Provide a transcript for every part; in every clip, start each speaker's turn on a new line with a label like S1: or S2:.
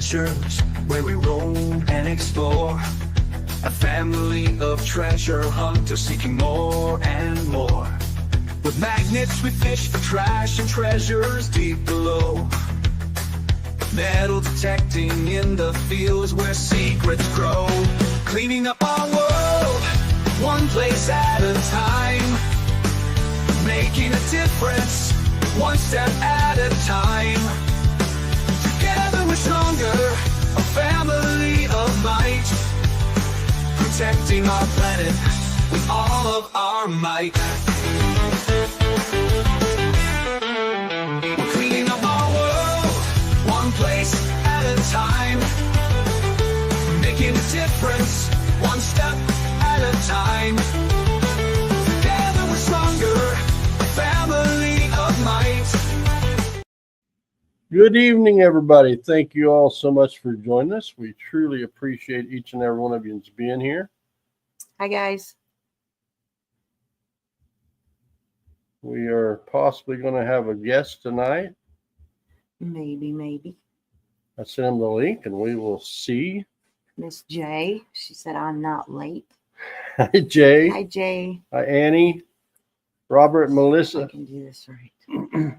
S1: adventures where we roam and explore. A family of treasure hunters seeking more and more. With magnets we fish for trash and treasures deep below. Metal detecting in the fields where secrets grow. Cleaning up our world, one place at a time. Making a difference, one step at a time. Together we're stronger, a family of might. Protecting our planet with all of our might. We're cleaning up our world, one place at a time. Making a difference, one step at a time. Together we're stronger, a family of might.
S2: Good evening, everybody. Thank you all so much for joining us. We truly appreciate each and every one of you being here.
S3: Hi, guys.
S2: We are possibly going to have a guest tonight.
S3: Maybe.
S2: I sent him the link, and we will see.
S3: Miss J. She said I'm not late.
S2: Hi, Jay.
S3: Hi, Jay.
S2: Hi, Annie. Robert and
S3: I
S2: Melissa.
S3: can do this right.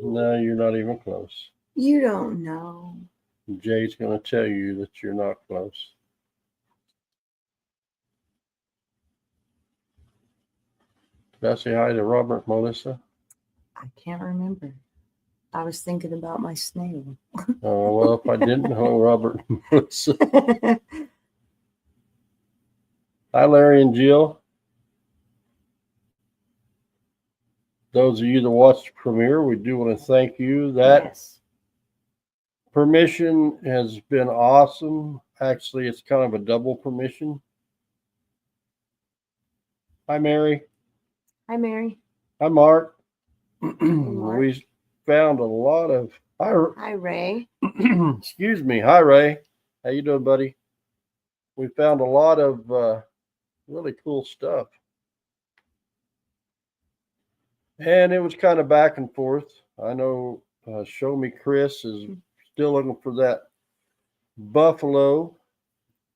S2: No, you're not even close.
S3: You don't know.
S2: Jay's going to tell you that you're not close. Did I say hi to Robert and Melissa?
S3: I can't remember. I was thinking about my snail.
S2: Oh, well, if I didn't know Robert and Melissa. Hi, Larry and Jill. Those of you that watched the premiere, we do want to thank you. That
S3: Yes.
S2: permission has been awesome. Actually, it's kind of a double permission. Hi, Mary.
S3: Hi, Mary.
S2: Hi, Mark.
S3: Mark.
S2: We found a lot of.
S3: Hi, Ray.
S2: Excuse me. Hi, Ray. How you doing, buddy? We found a lot of really cool stuff. And it was kind of back and forth. I know Show Me Chris is still looking for that buffalo.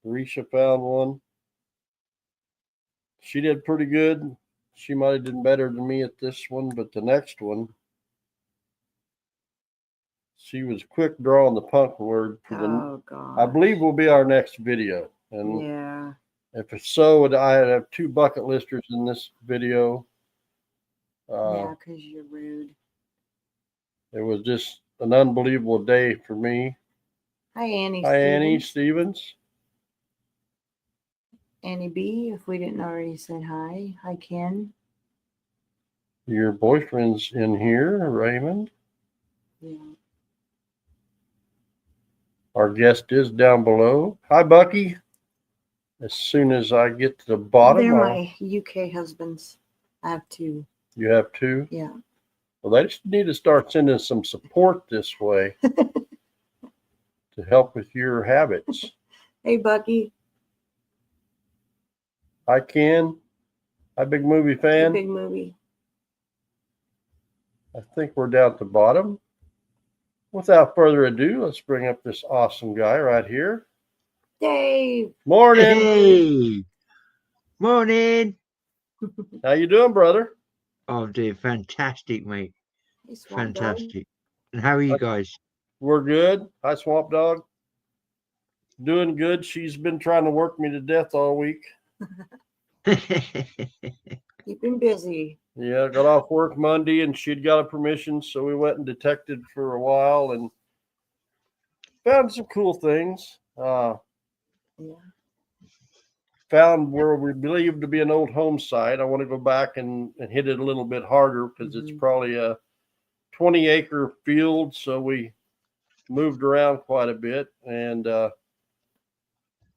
S2: Risha found one. She did pretty good. She might have done better than me at this one, but the next one, she was quick drawing the punk word for the.
S3: Oh, God.
S2: I believe will be our next video. And
S3: Yeah.
S2: if it's so, I have 2 bucket listers in this video.
S3: Yeah, because you're rude.
S2: It was just an unbelievable day for me.
S3: Hi, Annie.
S2: Hi, Annie
S3: Stevens.
S2: Stevens.
S3: Annie B, if we didn't already say hi. Hi, Ken.
S2: Your boyfriend's in here, Raymond.
S3: Yeah.
S2: Our guest is down below. Hi, Bucky. As soon as I get to the bottom,
S3: They're my UK husbands. I have 2.
S2: you have 2.
S3: Yeah.
S2: Well, they just need to start sending some support this way to help with your habits.
S3: Hey, Bucky.
S2: Hi, Ken. Hi, big movie fan.
S3: Big movie.
S2: I think we're down at the bottom. Without further ado, let's bring up this awesome guy right here.
S3: Dave.
S2: Morning.
S4: Hey, morning.
S2: How you doing, brother?
S4: Oh, I'm doing fantastic, mate.
S3: Hey, Swamp Dog.
S4: Fantastic. And how are you guys?
S2: We're good. Hi, Swamp Dog. Doing good. She's been trying to work me to death all week.
S3: You've been busy.
S2: Yeah, got off work Monday and she'd got a permission, so we went and detected for a while and found some cool things.
S3: Yeah.
S2: Found where we believe to be an old home site. I want to go back and hit it a little bit harder because it's probably a 20-acre field, so we moved around quite a bit. And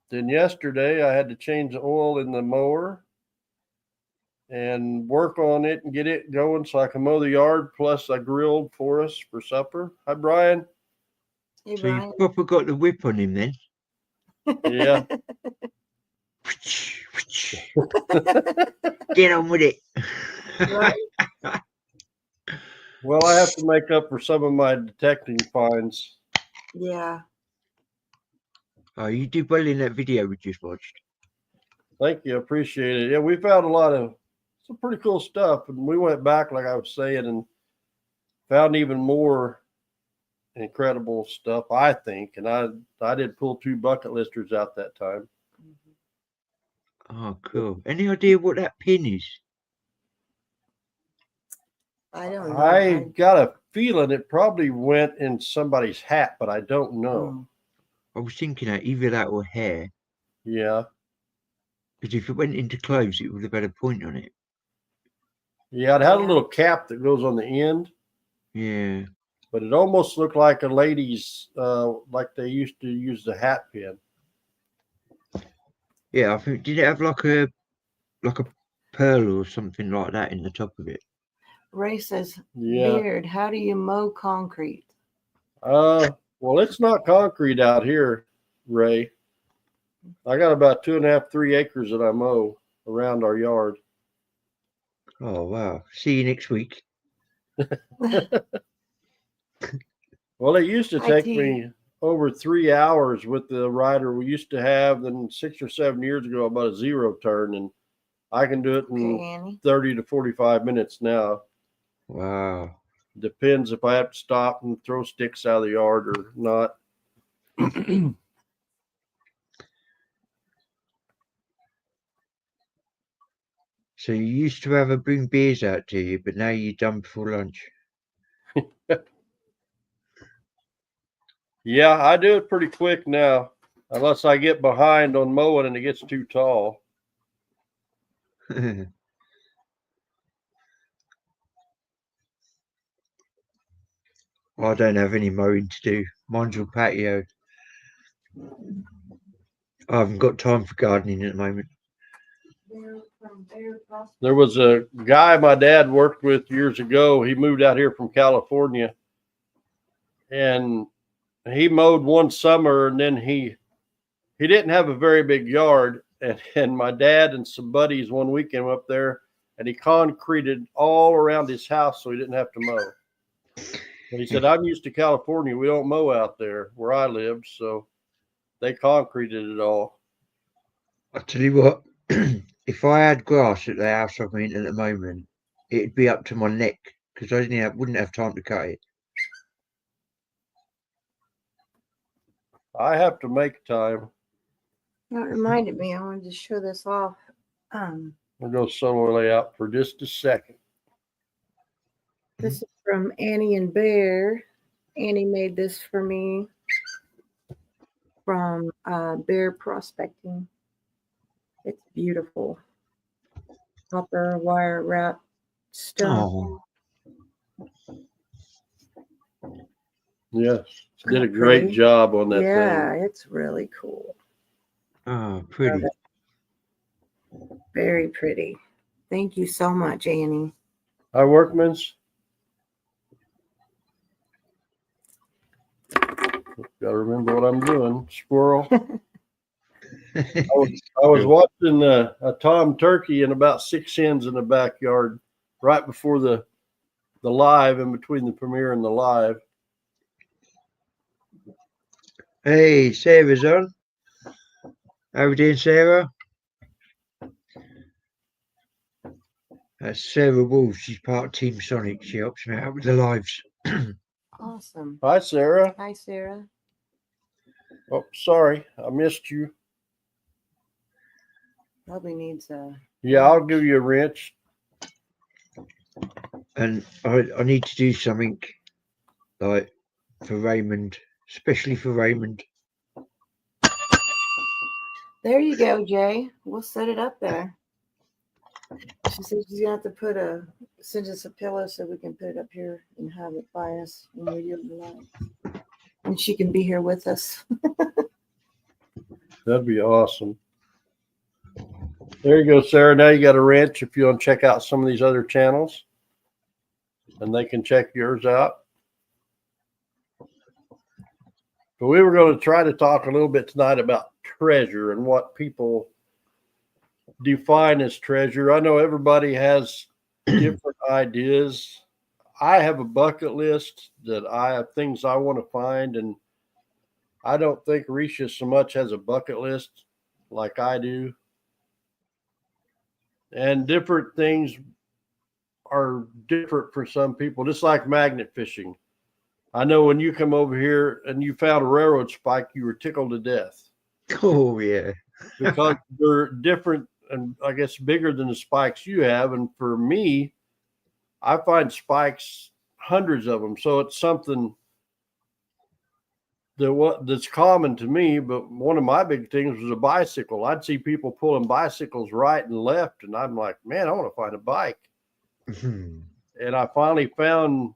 S2: then yesterday I had to change the oil in the mower and work on it and get it going so I can mow the yard. Plus I grilled for us for supper. Hi, Brian.
S3: Hey,
S4: So
S3: Brian.
S4: you proper got the whip on him then?
S2: Yeah.
S4: Get on with it.
S3: Right.
S2: Well, I have to make up for some of my detecting finds.
S3: Yeah.
S4: Oh, you did well in that video we just watched.
S2: Thank you. Appreciate it. Yeah, we found a lot of some pretty cool stuff. And we went back, like I was saying, and found even more incredible stuff, I think. And I did pull 2 bucket listers out that time.
S4: Oh, cool. Any idea what that pin is?
S3: I don't know.
S2: I got a feeling it probably went in somebody's hat, but I don't know.
S4: I was thinking that either that or hair.
S2: Yeah.
S4: Because if it went into clothes, it would have had a point on it.
S2: Yeah, it had a
S3: Yeah.
S2: little cap that goes on the end,
S4: Yeah.
S2: but it almost looked like a lady's, like they used to use the hat pin.
S4: Yeah, I think did it have like a pearl or something like that in the top of it?
S3: Ray says,
S2: Yeah.
S3: Beard, how do you mow concrete?
S2: Well, it's not concrete out here, Ray. I got about 2.5, 3 acres that I mow around our yard.
S4: Oh wow. See you next week.
S2: Well, it used to take
S3: IT.
S2: me over 3 hours with the rider we used to have. Then 6 or 7 years ago, about a 0 turn, and I can do it in
S3: Okay, Annie.
S2: 30 to 45 minutes now.
S4: Wow.
S2: Depends if I have to stop and throw sticks out of the yard or not.
S4: So you used to have her bring beers out to you, but now you're done before lunch.
S2: Yeah, I do it pretty quick now, unless I get behind on mowing and it gets too tall.
S4: I don't have any mowing to do. Mine's all patio. I haven't got time for gardening at the moment.
S2: There was a guy my dad worked with years ago. He moved out here from California, and he mowed one summer, and then he didn't have a very big yard. And my dad and some buddies one weekend went up there, and he concreted all around his house so he didn't have to mow. And he said, I'm used to California. We don't mow out there where I live. So they concreted it all.
S4: I tell you what, if I had grass at the house I'm in at the moment, it'd be up to my neck because I wouldn't have time to cut it.
S2: I have to make time.
S3: That reminded me, I wanted to show this off.
S2: We'll go solo layout for just a second.
S3: This is from Annie and Bear. Annie made this for me from Bear Prospecting. It's beautiful. Copper wire wrap stone.
S2: Yes, did a
S3: Isn't that
S2: great
S3: pretty?
S2: job on that
S3: Yeah,
S2: thing.
S3: it's really cool.
S4: Oh, pretty.
S3: Very pretty. Thank you so much, Annie.
S2: Hi, Workman's. Got to remember what I'm doing. Squirrel. I was watching a tom turkey and about 6 hens in the backyard right before the live, in between the premiere and the live.
S4: Hey, Sarah's on. How we doing, Sarah? That's Sarah Wolf. She's part of Team Sonic. She helps me out with the lives.
S3: Awesome.
S2: Hi, Sarah.
S3: Hi, Sarah.
S2: Oh, sorry, I missed you.
S3: Probably needs a.
S2: Yeah, I'll give you a wrench.
S4: And I need to do something like for Raymond, especially for Raymond.
S3: There you go, Jay. We'll set it up there. She said she's gonna have to send us a pillow so we can put it up here and have it by us when we do the live. And she can be here with us.
S2: That'd be awesome. There you go, Sarah. Now you got a wrench if you want to check out some of these other channels, and they can check yours out. But we were going to try to talk a little bit tonight about treasure and what people define as treasure. I know everybody has different ideas. I have a bucket list that I have things I want to find, and I don't think Risha so much has a bucket list like I do. And different things are different for some people, just like magnet fishing. I know when you come over here and you found a railroad spike, you were tickled to death
S4: Oh yeah.
S2: because they're different and I guess bigger than the spikes you have. And for me, I find spikes, hundreds of them. So it's something that's common to me. But one of my big things was a bicycle. I'd see people pulling bicycles right and left, and I'm like, man, I want to find a bike.
S4: Mhm.
S2: And I finally found,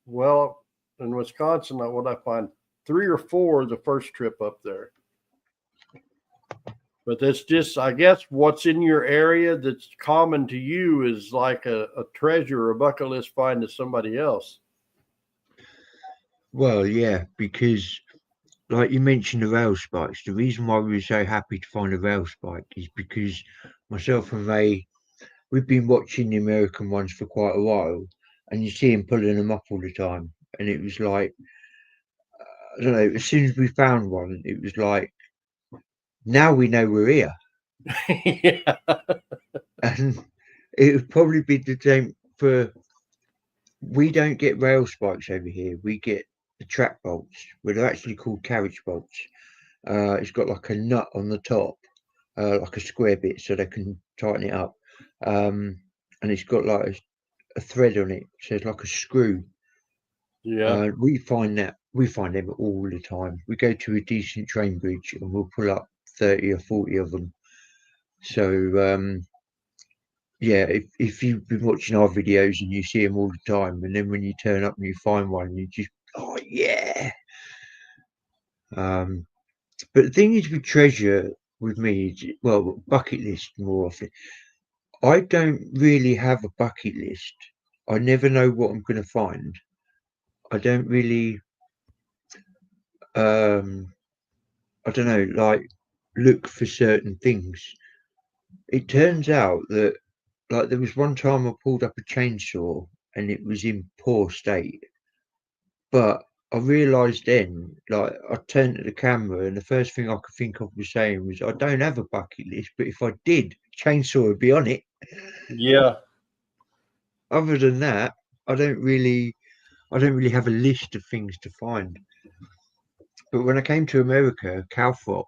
S2: well, in Wisconsin, what I find 3 or 4 the first trip up there. But that's just, I guess, what's in your area that's common to you is like a treasure or a bucket list find to somebody else.
S4: Well, yeah, because like you mentioned the rail spikes, the reason why we were so happy to find a rail spike is because myself and Ray, we've been watching the American ones for quite a while, and you see him pulling them up all the time. And it was like, I don't know, as soon as we found one, it was like, now we know we're here.
S2: Yeah.
S4: And it would probably be the same for, we don't get rail spikes over here. We get the track bolts, where they're actually called carriage bolts. It's got like a nut on the top, like a square bit, so they can tighten it up. And it's got like a thread on it, so it's like a screw.
S2: Yeah.
S4: We find them all the time. We go to a decent train bridge and we'll pull up 30 or 40 of them. So yeah, if you've been watching our videos and you see them all the time, and then when you turn up and you find one, you just, oh yeah. But the thing is with treasure with me, well, bucket list more often. I don't really have a bucket list. I never know what I'm going to find. I don't really, I don't know, like look for certain things. It turns out that, like, there was one time I pulled up a chainsaw and it was in poor state, but I realised then, like, I turned to the camera and the first thing I could think of was saying was, I don't have a bucket list, but if I did, chainsaw would be on it.
S2: Yeah.
S4: Other than that, I don't really have a list of things to find. But when I came to America, Calthrop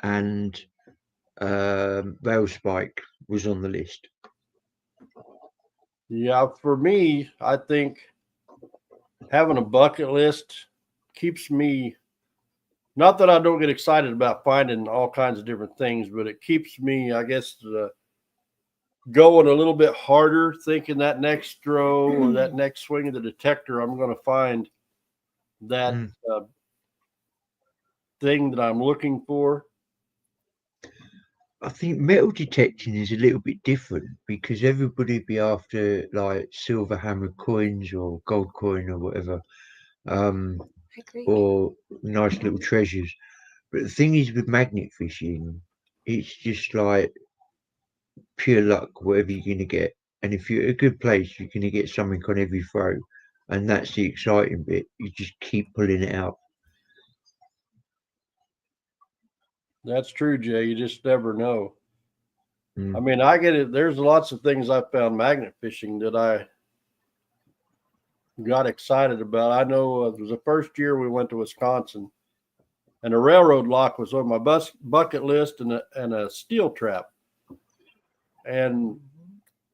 S4: and rail spike was on the list.
S2: Yeah. For me, I think having a bucket list keeps me, not that I don't get excited about finding all kinds of different things, but it keeps me, I guess, going a little bit harder, thinking that next throw or that next swing of the detector, I'm going to find that
S4: Mm.
S2: thing that I'm looking for.
S4: I think metal detecting is a little bit different because everybody be after like silver hammered coins or gold coin or whatever, or nice little treasures. But the thing is with magnet fishing, it's just like pure luck, whatever you're going to get. And if you're at a good place, you're going to get something on every throw. And that's the exciting bit. You just keep pulling it out.
S2: That's true, Jay. You just never know.
S4: Mm.
S2: I mean, I get it. There's lots of things I found magnet fishing that I got excited about. I know it was the first year we went to Wisconsin, and a railroad lock was on my bucket list, and a steel trap. And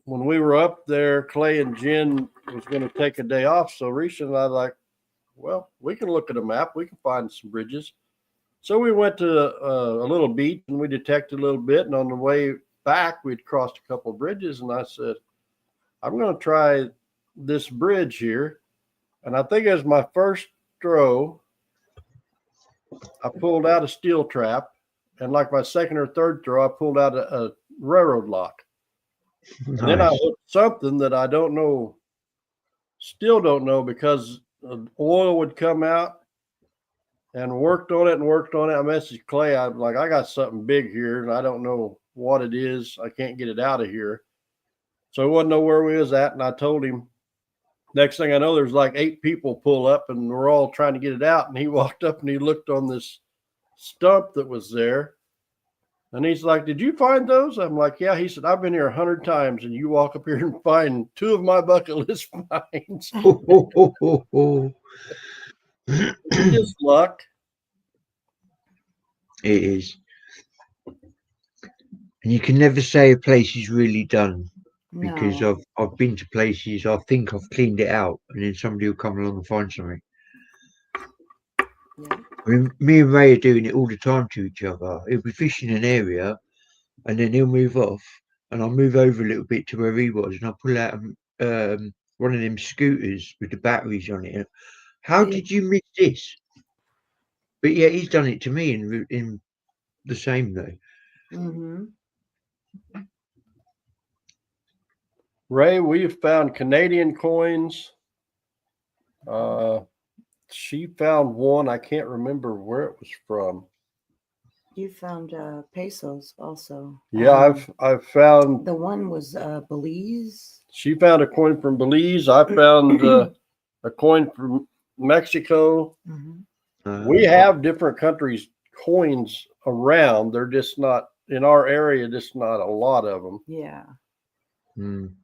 S2: when we were up there, Clay and Jen was going to take a day off. So Risha and I like, well, we can look at a map. We can find some bridges. So we went to a little beach and we detected a little bit. And on the way back, we'd crossed a couple of bridges. And I said, I'm going to try this bridge here. And I think as my first throw, I pulled out a steel trap. And like my second or third throw, I pulled out a railroad lock. And then I
S4: Nice.
S2: hooked something that I don't know, still don't know, because oil would come out, and worked on it and worked on it. I messaged Clay. I'm like, I got something big here and I don't know what it is. I can't get it out of here. So he wasn't know where we was at. And I told him, Next thing I know, there's like 8 people pull up and we're all trying to get it out. And he walked up and he looked on this stump that was there. And he's like, "Did you find those?" I'm like, "Yeah." He said, "I've been here 100 times and you walk up here and find 2 of my bucket list finds." It's just luck.
S4: It is. And you can never say a place is really done, because
S3: No.
S4: I've been to places I think I've cleaned it out, and then somebody will come along and find something.
S3: Yeah.
S4: I mean, me and Ray are doing it all the time to each other. He'll be fishing an area, and then he'll move off, and I'll move over a little bit to where he was, and I'll pull out one of them scooters with the batteries on it. How
S3: Yeah.
S4: did you miss this? But yeah, he's done it to me in the same though.
S3: Mm-hmm.
S2: Ray, we've found Canadian coins. She found one. I can't remember where it was from.
S3: You found pesos also.
S2: Yeah, I've found.
S3: The one was Belize.
S2: She found a coin from Belize. I found a coin from Mexico.
S3: Mm-hmm.
S2: We have different countries' coins around. They're just not in our area. Just not a lot of them.
S3: Yeah.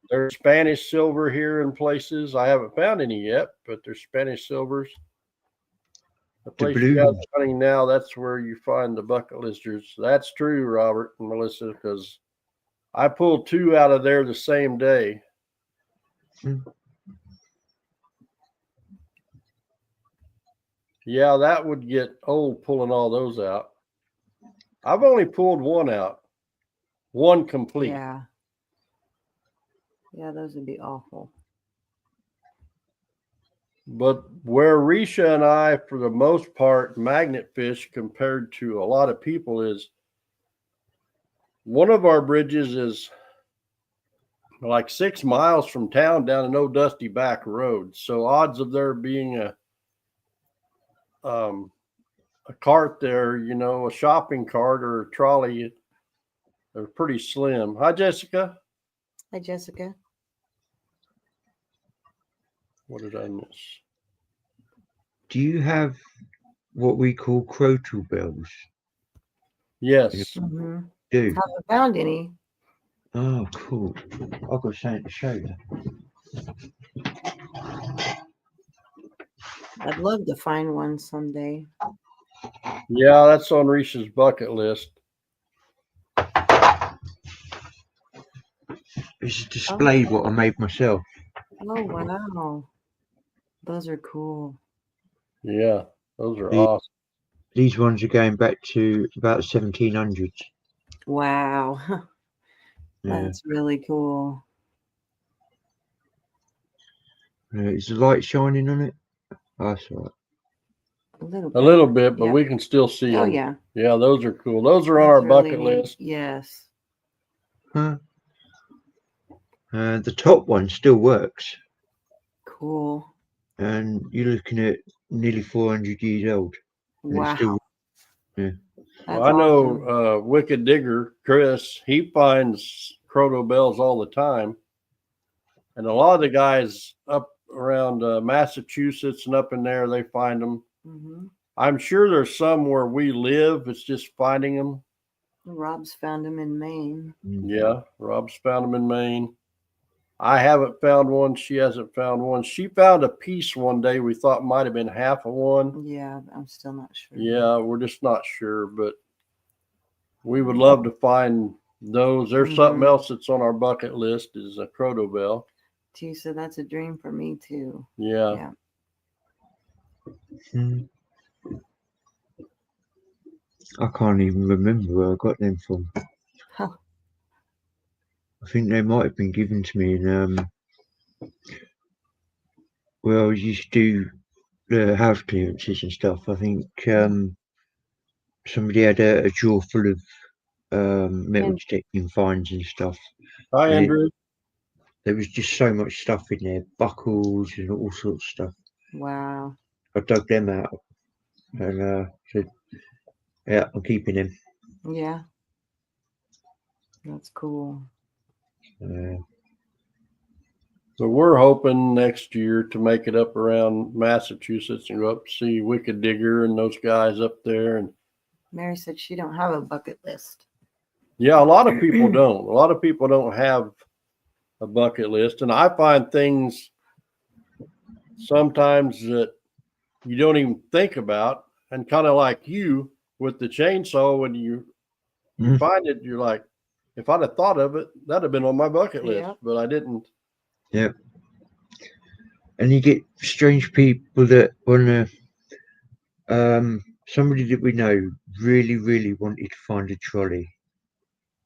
S2: There's Spanish silver here in places. I haven't found any yet, but there's Spanish silvers. The place you guys are hunting now, that's where you find the bucket listers. That's true, Robert and Melissa, because I pulled 2 out of there the same day. Yeah, that would get old pulling all those out. I've only pulled 1 out, 1 complete.
S3: Yeah. Yeah, those would be awful.
S2: But where Risha and I, for the most part, magnet fish compared to a lot of people is one of our bridges is like 6 miles from town down an old dusty back road. So odds of there being a cart there, you know, a shopping cart or a trolley, they're pretty slim. Hi, Jessica.
S3: Hi, Jessica.
S2: What did I miss?
S4: Do you have what we call crotal bells?
S2: Yes.
S3: Mm-hmm.
S4: Do.
S3: Haven't found any.
S4: Oh, cool. I've got something to show you.
S3: I'd love to find one someday.
S2: Yeah, that's on Risha's bucket list.
S4: It's displayed what I made myself.
S3: Oh, wow. Those are cool.
S2: Yeah, those are awesome.
S4: These ones are going back to about 1700s.
S3: Wow. That's really cool.
S4: Is the light shining on it? Oh, that's all right.
S3: A
S2: little bit, but
S3: Yep.
S2: we can still see them.
S3: Oh, yeah.
S2: Yeah, those are cool. Those are on
S3: That's
S2: our
S3: really
S2: bucket
S3: neat.
S2: list.
S3: Yes.
S4: Huh? The top one still works.
S3: Cool.
S4: And you're looking at nearly 400 years old.
S3: Wow.
S4: Still, yeah.
S2: Well, I know Wicked Digger, Chris, he finds crotal bells all the time. And a lot of the guys up around Massachusetts and up in there, they find them.
S3: Mm-hmm.
S2: I'm sure there's some where we live. It's just finding them.
S3: Rob's found them in Maine.
S2: Yeah, Rob's found them in Maine. I haven't found one. She hasn't found one. She found a piece one day we thought might have been half of one.
S3: Yeah, I'm still not sure.
S2: Yeah, we're just not sure, but we would love to find those. There's something else that's on our bucket list is a crotal bell.
S3: Too, so that's a dream for me too.
S2: Yeah.
S4: I can't even remember where I got them from.
S3: Huh.
S4: I think they might have been given to me in where I used to do the house clearances and stuff. I think somebody had a drawer full of metal detecting finds and stuff.
S2: Hi, Andrew.
S4: There was just so much stuff in there, buckles and all sorts of stuff.
S3: Wow.
S4: I dug them out and said, yeah, I'm keeping them.
S3: Yeah. That's cool.
S2: So we're hoping next year to make it up around Massachusetts and go up to see Wicked Digger and those guys up there. And
S3: Mary said she don't have a bucket list.
S2: yeah, a lot of people don't. A lot of people don't have a bucket list. And I find things sometimes that you don't even think about. And kind of like you with the chainsaw, when you
S4: Mhm.
S2: find it, you're like, if I'd have thought of it, that'd have been on my bucket list,
S3: Yep.
S2: but I didn't.
S4: Yeah. And you get strange people that want to, somebody that we know really, really wanted to find a trolley.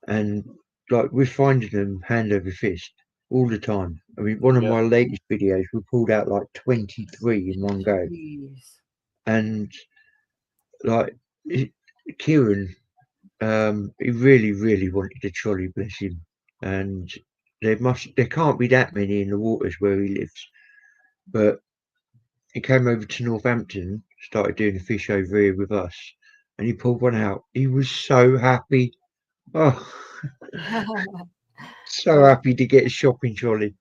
S4: And like we're finding them hand over fist all the time. I mean, one of
S2: Yeah.
S4: my latest videos, we pulled out like 23 in one go.
S3: Jeez.
S4: And like Kieran, he really, really wanted a trolley, bless him. And there can't be that many in the waters where he lives. But he came over to Northampton, started doing a fish over here with us, and he pulled one out. He was so happy. Oh, so happy to get a shopping trolley.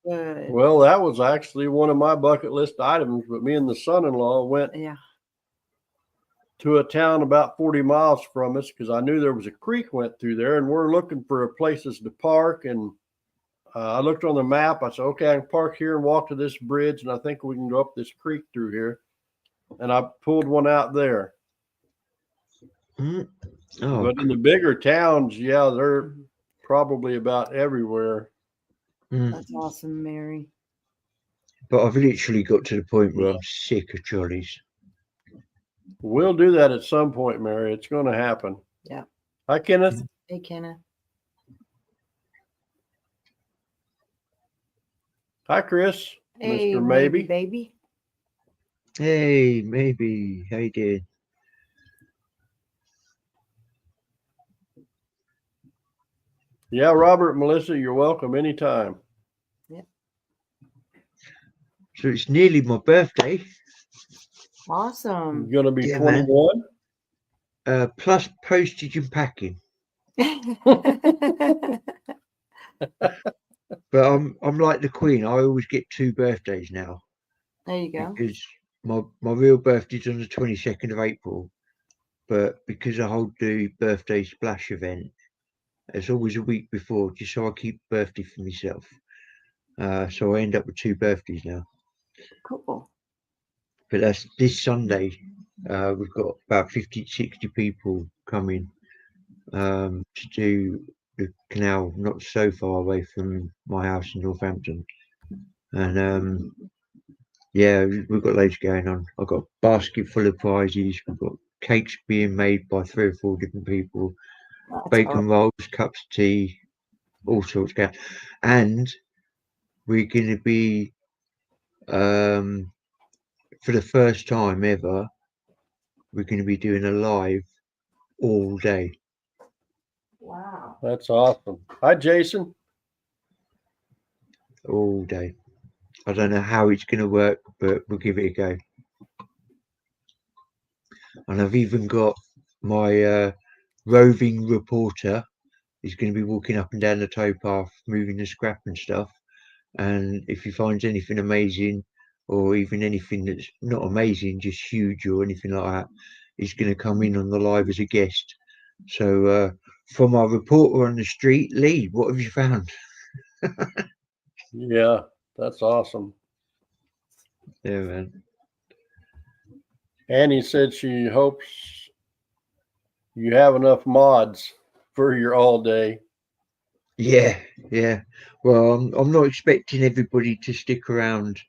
S3: Good.
S2: Well, that was actually one of my bucket list items, but me and the son-in-law went
S3: Yeah.
S2: to a town about 40 miles from us because I knew there was a creek went through there, and we're looking for places to park. And I looked on the map. I said, okay, I can park here and walk to this bridge, and I think we can go up this creek through here. And I pulled one out there.
S4: Mm. Oh,
S2: But in the bigger towns, yeah, they're probably about everywhere.
S3: That's awesome, Mary.
S4: but I've literally got to the point where I'm sick of trolleys.
S2: We'll do that at some point, Mary. It's going to happen.
S3: Yeah.
S2: Hi, Kenneth.
S3: Hey, Kenna.
S2: Hi, Chris.
S3: Hey,
S2: Mr. Maybe.
S3: baby.
S4: Hey, maybe. How you doing?
S2: Yeah, Robert and Melissa, you're welcome anytime.
S4: So it's nearly my birthday.
S3: Awesome.
S2: You're going to be
S4: Yeah, man.
S2: 21.
S4: Plus postage and packing. But I'm like the Queen. I always get 2 birthdays now
S3: There you go.
S4: because my real birthday's on the 22nd of April. But because I hold the birthday splash event, it's always a week before, just so I keep birthday for myself. So I end up with 2 birthdays now.
S3: Cool.
S4: But that's this Sunday. We've got about 50, 60 people coming to do the canal, not so far away from my house in Northampton. And yeah, we've got loads going on. I've got a basket full of prizes. We've got cakes being made by 3 or 4 different people,
S3: That's
S4: bacon rolls, cups of tea, all sorts of stuff. And we're going to be, for the first time ever, we're going to be doing a live all day.
S3: Wow.
S2: That's awesome. Hi, Jason.
S4: All day. I don't know how it's going to work, but we'll give it a go. And I've even got my roving reporter. He's going to be walking up and down the towpath, moving the scrap and stuff. And if he finds anything amazing, or even anything that's not amazing, just huge or anything like that, he's going to come in on the live as a guest. So from our reporter on the street, Lee, what have you found?
S2: Yeah, that's awesome.
S4: Yeah, man.
S2: Annie said she hopes you have enough mods for your all day.
S4: Yeah. Well, I'm not expecting everybody to stick around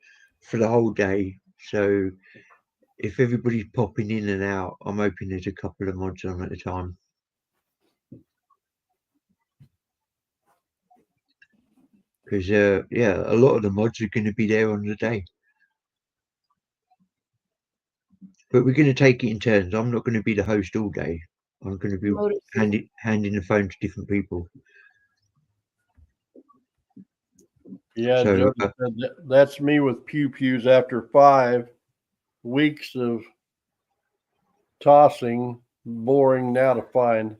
S4: for the whole day. So if everybody's popping in and out, I'm hoping there's a couple of mods on at a time. Because yeah, a lot of the mods are going to be there on the day. But we're going to take it in turns. I'm not going to be the host all day. I'm going to be handing the phone to different people.
S2: Yeah,
S4: So,
S2: Jody said that's me with Pew Pews after 5 weeks of tossing. Boring now to find.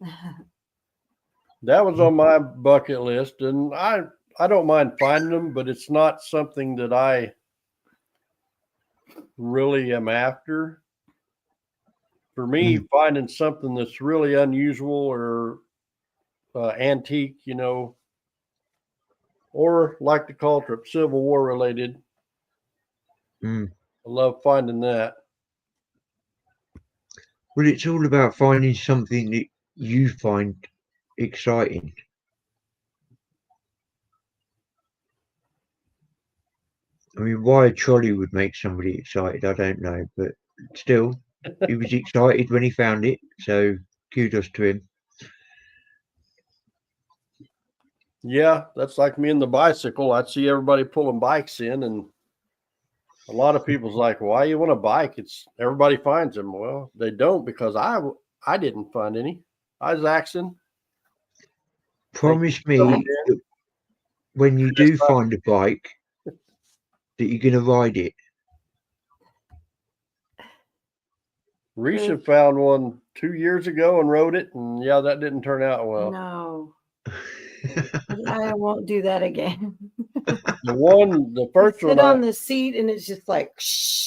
S2: That was on my bucket list, and I I don't mind finding them, but it's not something that I really am after. For me, finding something that's really unusual or antique, you know, or like the Caltrip, Civil War related,
S4: Mm.
S2: I love finding that.
S4: Well, it's all about finding something that you find exciting. I mean, why a trolley would make somebody excited, I don't know, but still, he was excited when he found it, so kudos to him.
S2: Yeah, that's like me and the bicycle. I'd see everybody pulling bikes in, and a lot of people's like, "Why you want a bike?" It's everybody finds them. Well, they don't because I didn't find any. I was axing.
S4: Promise
S2: Coming
S4: me that when you do find a bike, that you're going to ride it.
S2: Risha found one 2 years ago and rode it, and yeah, that didn't turn out well.
S3: No, I won't do that again.
S2: The first
S3: Sit
S2: one,
S3: on the seat and it's just like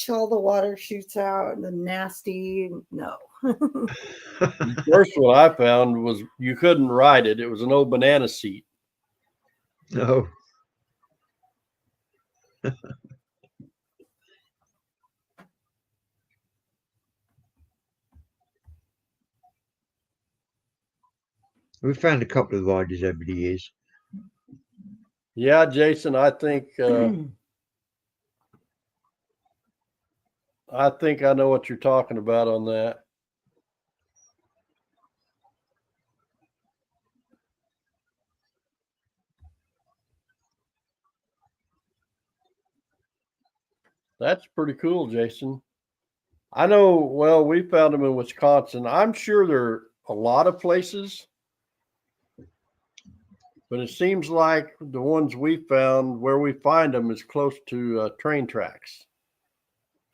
S3: all the water shoots out and the nasty. No.
S2: the first one I found was you couldn't ride it. It was an old banana seat.
S4: No. We've found a couple of riders over the years.
S2: Yeah, Jason, I think I know what you're talking about on that. That's pretty cool, Jason. I know, well, we found them in Wisconsin. I'm sure there are a lot of places, but it seems like the ones we found where we find them is close to train tracks.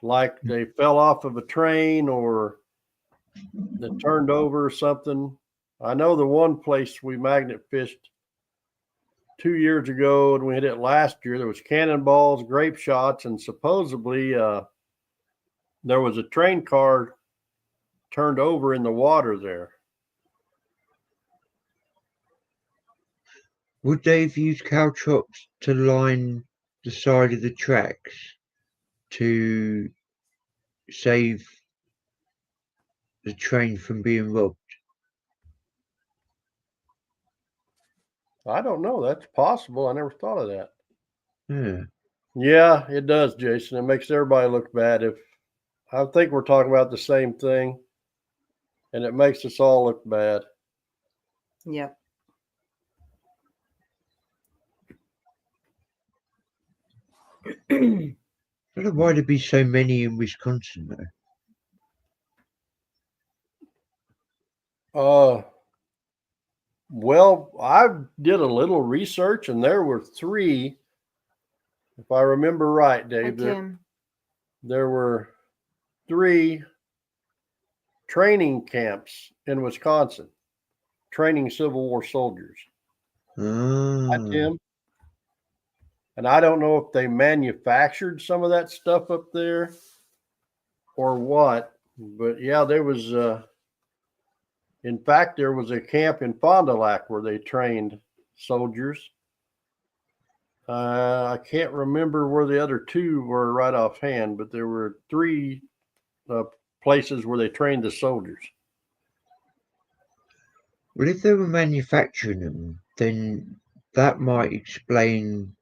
S2: Like they fell off of a train or they turned over or something. I know the one place we magnet fished 2 years ago and we hit it last year, there was cannonballs, grape shots, and supposedly there was a train car turned over in the water there.
S4: Would they have used caltrops to line the side of the tracks to save the train from being robbed?
S2: I don't know. That's possible. I never thought of that.
S4: Yeah.
S2: Yeah, it does, Jason. It makes everybody look bad. If I think we're talking about the same thing, and it makes us all look bad.
S3: Yep.
S4: I don't know why there'd be so many in Wisconsin though.
S2: Well, I did a little research, and there were three, if I remember right,
S3: Hi,
S2: Dave.
S3: Tim.
S2: There were three training camps in Wisconsin, training Civil War soldiers. Hi,
S4: Ah.
S2: Tim. And I don't know if they manufactured some of that stuff up there or what, but yeah, there was, in fact, there was a camp in Fond du Lac where they trained soldiers. I can't remember where the other two were right offhand, but there were three places where they trained the soldiers.
S4: Well, if they were manufacturing them, then that might explain.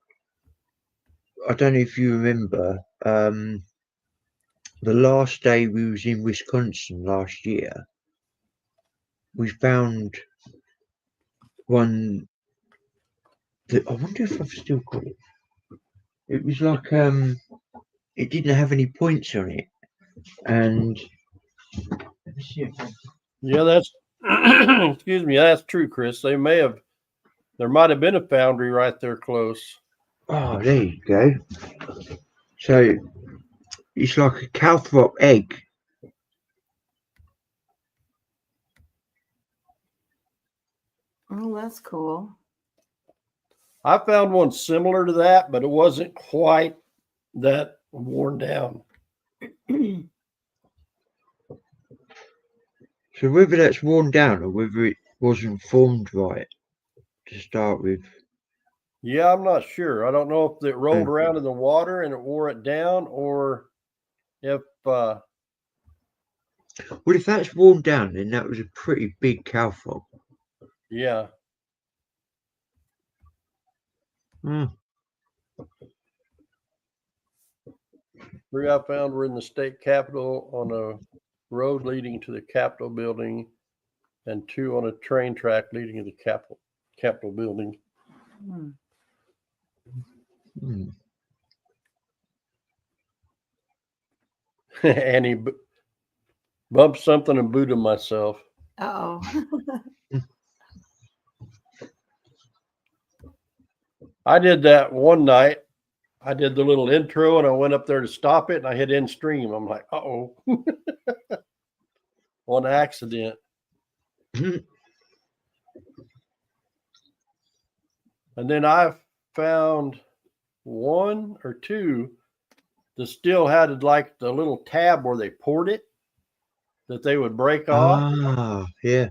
S4: I don't know if you remember, the last day we was in Wisconsin last year, we found one that I wonder if I've still got it. It was like it didn't have any points on it, and let me see if
S2: Yeah, that's excuse me, that's true, Chris. There might have been a foundry right there close.
S4: oh, there you go. So it's like a calthrop egg.
S3: Oh, that's cool.
S2: I found one similar to that, but it wasn't quite that worn down.
S4: So whether that's worn down or whether it wasn't formed right to start with.
S2: Yeah, I'm not sure. I don't know if it rolled
S4: Hmm.
S2: around in the water and it wore it down, or if
S4: Well, if that's worn down, then that was a pretty big cow fob.
S2: yeah.
S4: Hmm.
S2: Three I found were in the state capitol on a road leading to the Capitol building, and two on a train track leading to the Capitol building.
S3: Hmm.
S4: Hmm.
S2: And he bumped something and booted myself.
S3: Uh-oh.
S2: I did that one night. I did the little intro and I went up there to stop it and I hit in stream. I'm like, uh-oh. On accident. And then I found one or two that still had like the little tab where they poured it that they would break off.
S4: Ah, yeah.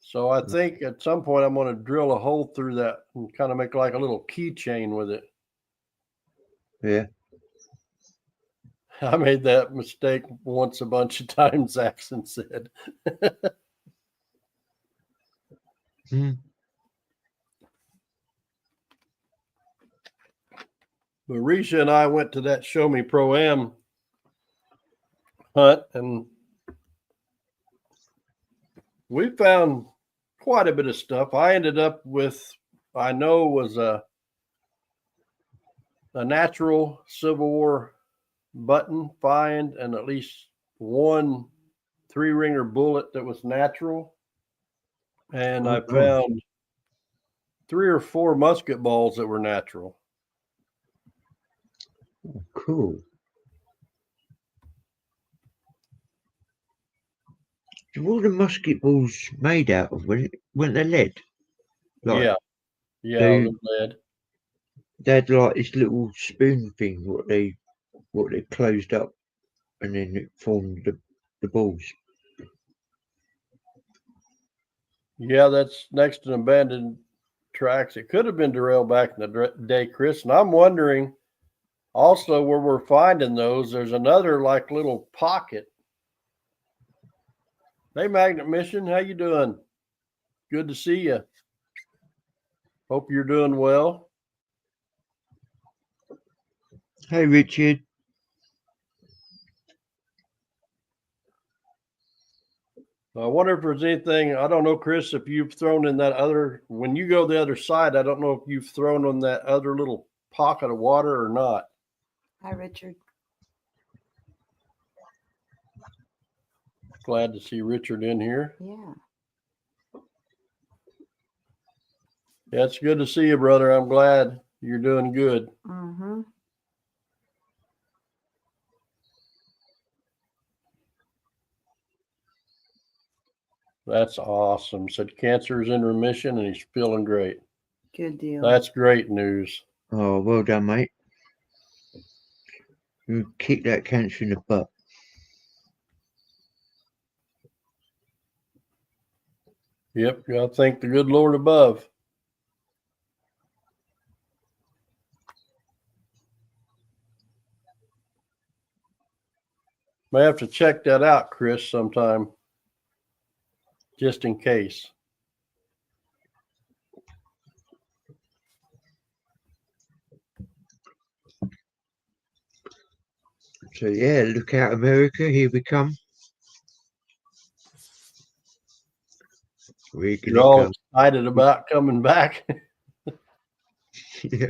S2: So I think at some point I'm going to drill a hole through that and kind of make like a little keychain with it.
S4: Yeah.
S2: I made that mistake once a bunch of times, Axon said.
S4: Hmm.
S2: But Risha and I went to that Show Me Pro-Am hunt, and we found quite a bit of stuff. I ended up with, I know, was a natural Civil War button find and at least one 3-ringer bullet that was natural. And
S4: Oh,
S2: I
S4: cool.
S2: found 3 or 4 musket balls that were natural.
S4: Oh, cool. So what were the musket balls made out of? Weren't they lead? Like,
S2: Yeah,
S4: so
S2: the lead.
S4: they had like this little spoon thing what they closed up and then it formed the balls.
S2: Yeah, that's next to an abandoned tracks. It could have been derailed back in the day, Chris. And I'm wondering also where we're finding those. There's another like little pocket. Hey, Magnet Mission, how you doing? Good to see you. Hope you're doing well.
S4: Hey, Richard.
S2: I wonder if there's anything, I don't know, Chris, if you've thrown in that other, when you go the other side, I don't know if you've thrown on that other little pocket of water or not.
S3: Hi, Richard.
S2: Glad to see Richard in here.
S3: Yeah.
S2: Yeah, it's good to see you, brother. I'm glad you're doing good.
S3: Mm-hmm.
S2: That's awesome. Said cancer is in remission and he's feeling great.
S3: Good deal.
S2: That's great news.
S4: Oh, well done, mate. You kicked that cancer in the butt.
S2: Yep, gotta thank the good Lord above. May have to check that out, Chris, sometime, just in case.
S4: So yeah, look out, America, here we come. We're
S2: You're
S4: gonna
S2: all
S4: go.
S2: excited about coming back.
S4: Yeah.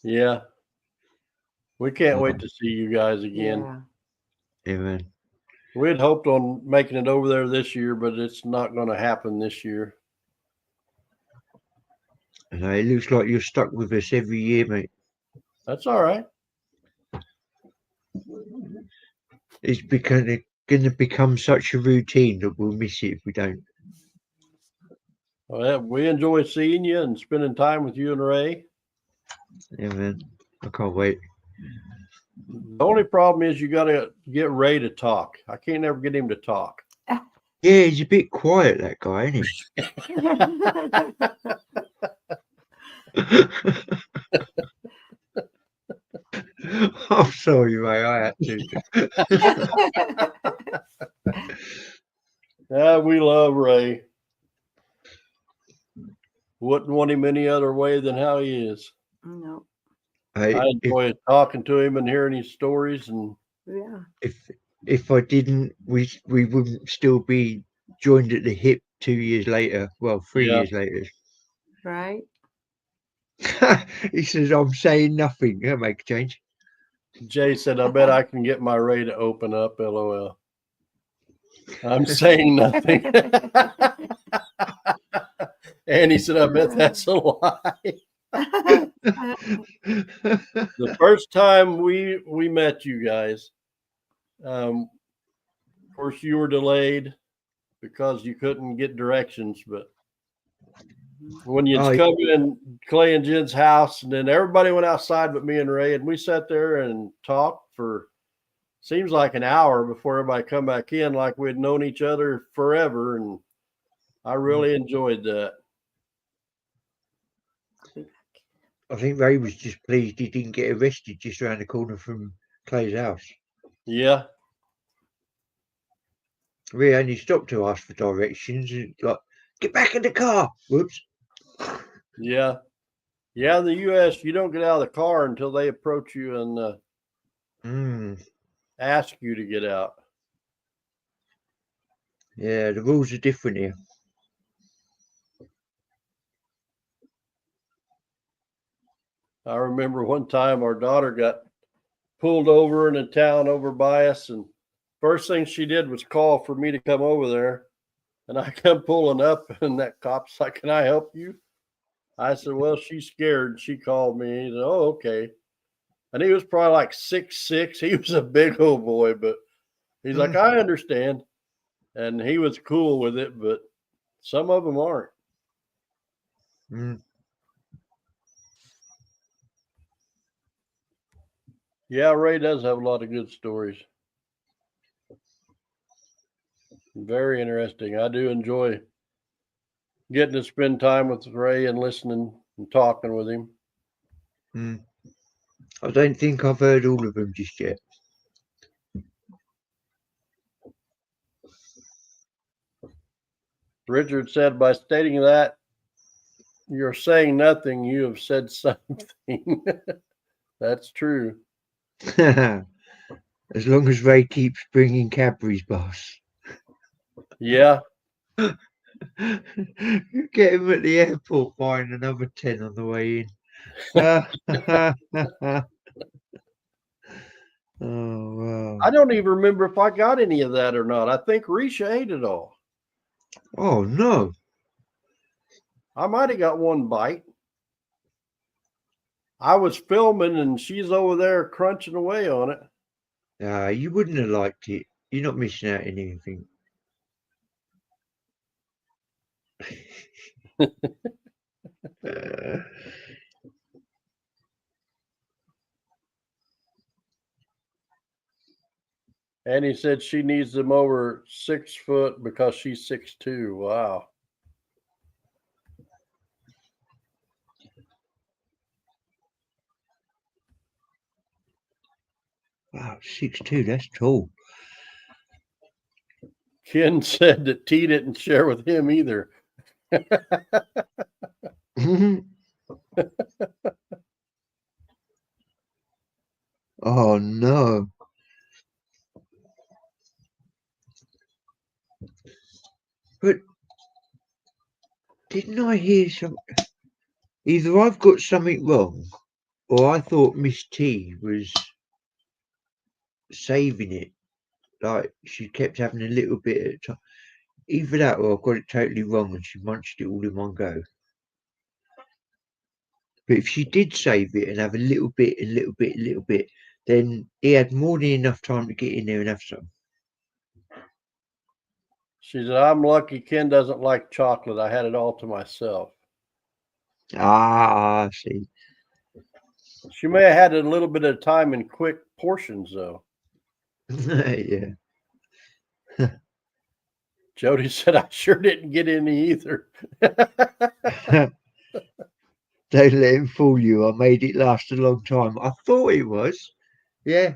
S2: Yeah. We can't wait to see you guys again.
S3: Yeah.
S4: Yeah, man.
S2: We had hoped on making it over there this year, but it's not going to happen this year.
S4: And it looks like you're stuck with us every year, mate.
S2: That's all right.
S4: It's going to become such a routine that we'll miss it if we don't.
S2: Well, we enjoy seeing you and spending time with you and Ray.
S4: Yeah, man. I can't wait.
S2: The only problem is you got to get Ray to talk. I can't ever get him to talk.
S4: Yeah, he's a bit quiet, that guy, isn't he? I'm sorry, Ray. I had to.
S2: Yeah, we love Ray. Wouldn't want him any other way than how he is.
S3: No.
S4: Hey,
S2: I enjoy talking to him and hearing his stories. And
S3: Yeah.
S4: if I didn't, we wouldn't still be joined at the hip 2 years later. Well, 3
S2: Yeah.
S4: years later.
S3: Right.
S4: He says, "I'm saying nothing. That'll make a change."
S2: Jay said, I bet I can get my Ray to open up. LOL. I'm saying nothing. And he said, I bet that's a lie. The first time we met you guys, of course you were delayed because you couldn't get directions, but when you
S4: Oh,
S2: come in Clay and Jen's house, and then everybody went outside but me and Ray, and we sat there and talked for seems like an hour before everybody come back in, like we'd known each other forever, and I really enjoyed that.
S4: I think Ray was just pleased he didn't get arrested just around the corner from Clay's house.
S2: Yeah.
S4: We only stopped to ask for directions and like, get back in the car. Whoops.
S2: Yeah. Yeah, in the US, you don't get out of the car until they approach you and ask you to get out.
S4: Yeah, the rules are different here.
S2: I remember one time our daughter got pulled over in a town over by us, and first thing she did was call for me to come over there. And I come pulling up, and that cop's like, "Can I help you?" I said, "Well, she's scared." She called me. He said, "Oh, okay." And he was probably like 6'6". He was a big old boy, but he's like, "I understand." And he was cool with it, but some of them aren't. Yeah, Ray does have a lot of good stories. Very interesting. I do enjoy getting to spend time with Ray and listening and talking with him.
S4: I don't think I've heard all of them just yet.
S2: Richard said, by stating that you're saying nothing, you have said something. That's true.
S4: As long as Ray keeps bringing Cadbury's, boss.
S2: Yeah.
S4: Get him at the airport buying another 10 on the way in. Oh, wow.
S2: I don't even remember if I got any of that or not. I think Risha ate it all.
S4: Oh, no.
S2: I might have got one bite. I was filming and she's over there crunching away on it.
S4: You wouldn't have liked it. You're not missing out on anything.
S2: And he said she needs them over 6 foot because she's 6'2". Wow.
S4: Wow, 6'2", that's tall.
S2: Ken said that T didn't share with him either.
S4: Oh, no. But didn't I hear something? Either I've got something wrong, or I thought Miss T was saving it. Like, she kept having a little bit at a time. Either that or I've got it totally wrong and she munched it all in one go. But if she did save it and have a little bit, then he had more than enough time to get in there and have some.
S2: She said, I'm lucky Ken doesn't like chocolate. I had it all to myself.
S4: Ah, I see.
S2: She may have had a little bit of time in quick portions, though.
S4: Yeah.
S2: Jody said, I sure didn't get any either.
S4: Don't let him fool you. I made it last a long time. I thought it was. Yeah.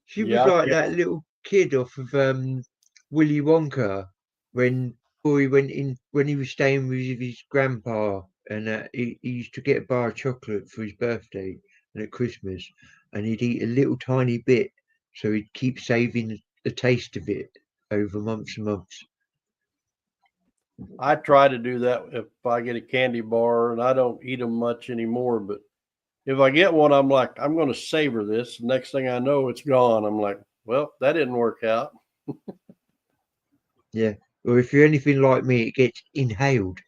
S4: She was
S2: Yeah,
S4: like that little kid off of Willy Wonka when boy went in when he was staying with his grandpa and he used to get a bar of chocolate for his birthday and at Christmas and he'd eat a little tiny bit so he'd keep saving the taste of it over months and months.
S2: I try to do that if I get a candy bar, and I don't eat them much anymore. But if I get one, I'm like, I'm going to savor this. Next thing I know, it's gone. I'm like, well, that didn't work out.
S4: Yeah. Or if you're anything like me, it gets inhaled.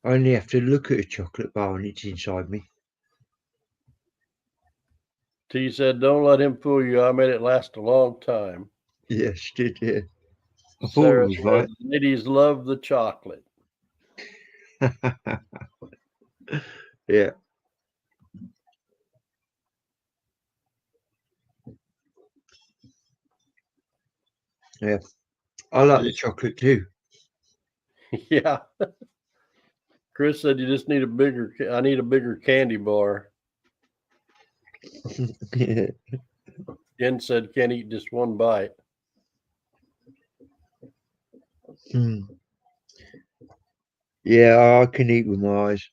S4: I only have to look at a chocolate bar and it's inside me.
S2: T said, don't let him fool you. I made it last a long time.
S4: Yes, did yeah. I thought
S2: Sarah
S4: it was
S2: said, ladies love the chocolate.
S4: right. Yeah. Yeah. I like the chocolate too.
S2: Yeah. Chris said, you just need I need a bigger candy bar.
S4: Yeah.
S2: Jen said, can't eat just one bite.
S4: Hmm. Yeah, I can eat with my eyes.